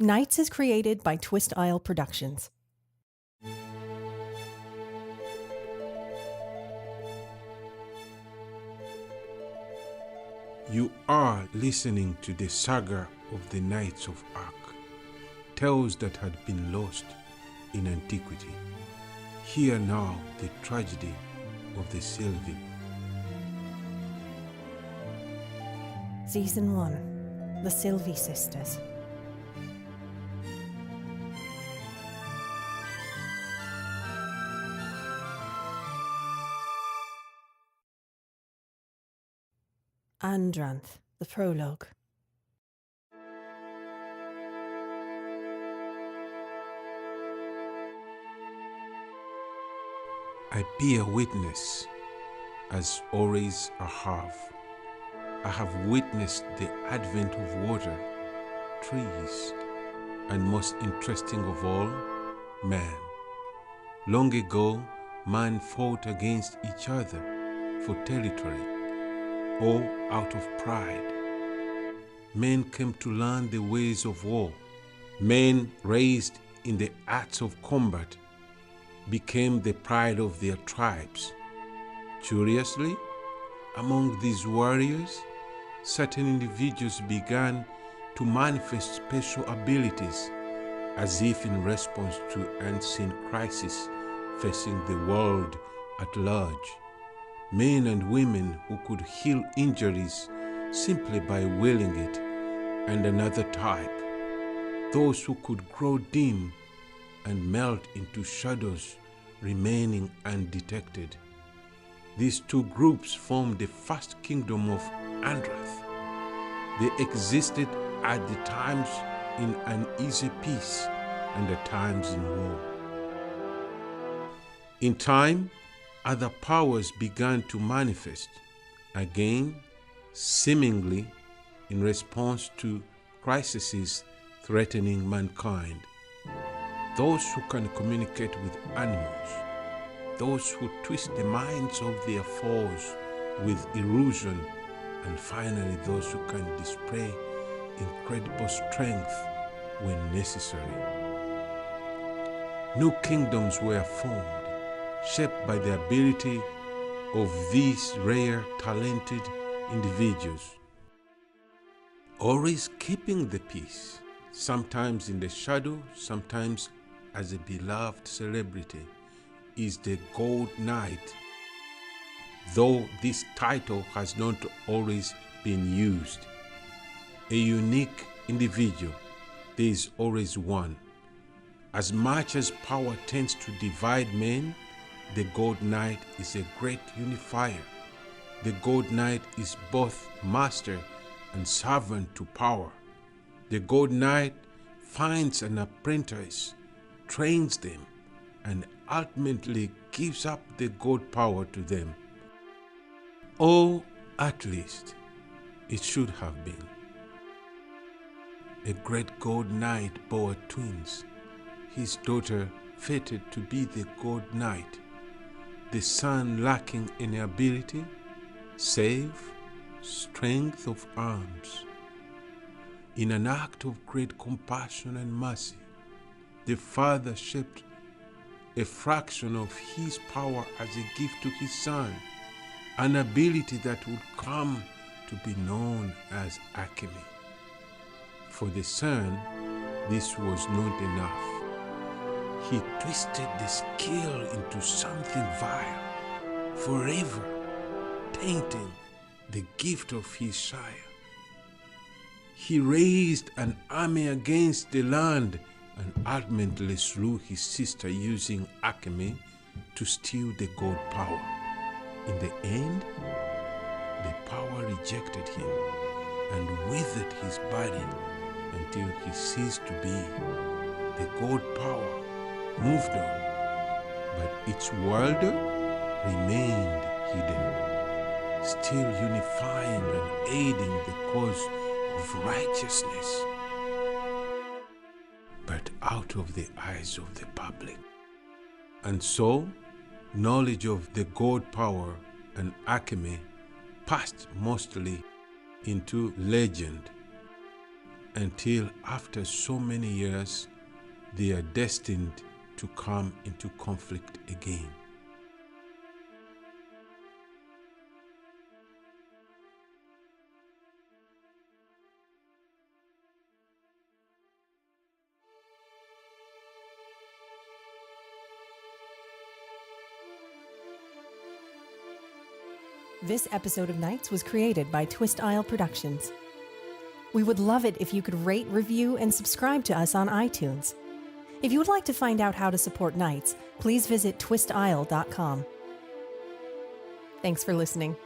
Nights is created by Twist Isle Productions. You are listening to the saga of the Knights of Ark, tales that had been lost in antiquity. Hear now the tragedy of the Sylvie. Season 1, The Sylvie Sisters. Andranth the Prologue. I bear witness, as always I have. I have witnessed the advent of water, trees, and most interesting of all, man. Long ago, man fought against each other for territory, all out of pride. Men came to learn the ways of war. Men raised in the arts of combat became the pride of their tribes. Curiously, among these warriors, certain individuals began to manifest special abilities as if in response to unseen crises facing the world at large. Men and women who could heal injuries simply by willing it, and another type, those who could grow dim and melt into shadows, remaining undetected. These two groups formed the first kingdom of Andranth. They existed at the times in uneasy peace and at times in war. In time, other powers began to manifest, again, seemingly in response to crises threatening mankind. Those who can communicate with animals, those who twist the minds of their foes with illusion, and finally those who can display incredible strength when necessary. New kingdoms were formed, shaped by the ability of these rare, talented individuals, always keeping the peace, sometimes in the shadow, sometimes as a beloved celebrity, is the Gold Knight. Though this title has not always been used. A unique individual, there is always one. As much as power tends to divide men, the Gold Knight is a great unifier. The Gold Knight is both master and servant to power. The Gold Knight finds an apprentice, trains them, and ultimately gives up the gold power to them. Or at least it should have been. A great Gold Knight bore twins, his daughter fated to be the Gold Knight, the son lacking in ability, save strength of arms. In an act of great compassion and mercy, the father shaped a fraction of his power as a gift to his son, an ability that would come to be known as alchemy. For the son, this was not enough. He twisted the skill into something vile, forever tainting the gift of his sire. He raised an army against the land and ultimately slew his sister using alchemy to steal the gold power. In the end, the power rejected him and withered his body until he ceased to be. The gold power moved on, but its wielder remained hidden, still unifying and aiding the cause of righteousness, but out of the eyes of the public. And so, knowledge of the gold power and alchemy passed mostly into legend. until after so many years they are destined to come into conflict again. This episode of Knights was created by Twist Isle Productions. We would love it if you could rate, review, and subscribe to us on iTunes. If you would like to find out how to support Knights, please visit twistisle.com. Thanks for listening.